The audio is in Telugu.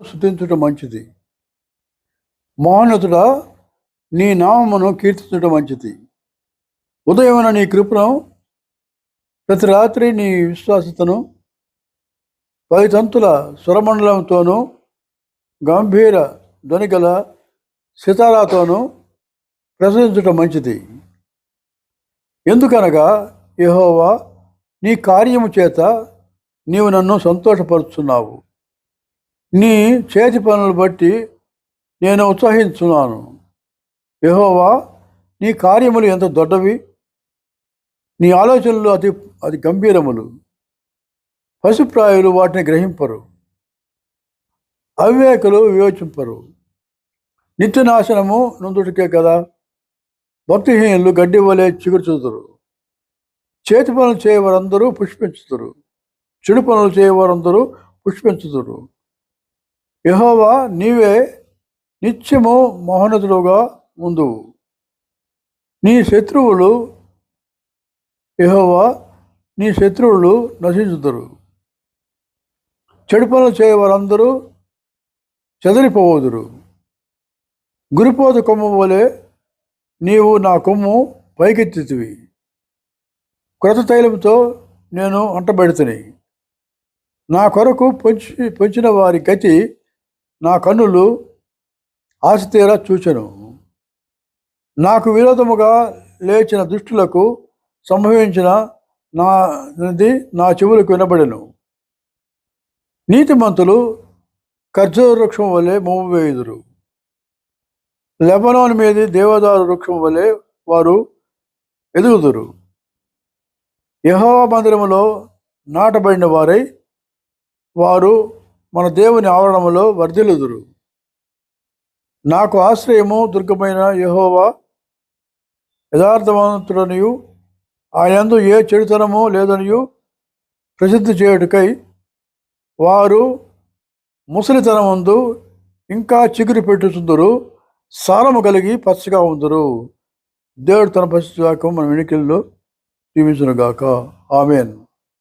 స్తుతించుట మంచిది. మహోన్నతుడా, నీ నామమును కీర్తించుట మంచిది. ఉదయమున నీ కృపను, ప్రతి రాత్రి నీ విశ్వాసతను 10 తంతుల స్వరమండలంతోనూ గంభీర ధ్వనిగల సితారాతోనూ ప్రసరించుట మంచిది. ఎందుకనగా యెహోవా, నీ కార్యము చేత నీవు నన్ను సంతోషపరుచున్నావు. నీ చేతి పనులు బట్టి నేను ఉత్సహించున్నాను. యెహోవా, నీ కార్యములు ఎంత దొడ్డవి, నీ ఆలోచనలు అతి గంభీరములు. పశుప్రాయులు వాటిని గ్రహింపరు, అవివేకులు వివేచింపరు. నిత్యనాశనము నొందుటికే కదా భక్తిహీనులు గడ్డి వలె చిగురుచుదురు. చేతి పనులు చేయవారందరూ పుష్పించుదురు, చెడు పనులు చేయవారందరూ పుష్పించుదురు. యెహోవా, నీవే నిత్యము మహోన్నతుడుగా ఉందువు. నీ శత్రువులు యెహోవా, నీ శత్రువులు నశించుదురు. చెడు పనులు చేయవారందరూ చెదరిపోవుదురు. గురిపోతు కొమ్ము వలె నీవు నా కొమ్ము పైకెత్తితివి. క్రొత్త తైలంతో నేను అంటబెడితిని. నా కొరకు పొంచిన వారి గతి నా కన్నులు ఆశతీరా చూచెను. నాకు విరోధముగా లేచిన దుష్టులకు సంభవించిన నా చెవులకు వినబడెను. నీతిమంతులు ఖర్జూర వృక్షం వలె మోము వేయుదురు. లెబనోను మీది దేవదారు వృక్షం వలె వారు ఎదుగుదురు. యెహోవా మందిరములో నాటబడిన వారై వారు మన దేవుని ఆవరణములో వర్ధిల్లుదురు. నాకు ఆశ్రయము దుర్గమైన యెహోవా యథార్థవంతుడనియు ఆయనందు ఏ చెడుతనము లేదనియు ప్రసిద్ధి చేయుటకై వారు ముసలితనమందు ఇంకా చిగురు పెట్టుచుందురు, సారము కలిగి పచ్చగా ఉందురు. దేవుడు తన పరిశుద్ధ వాక్యము మన వెనుకల్లో దీవించునుగాక. ఆమేన్.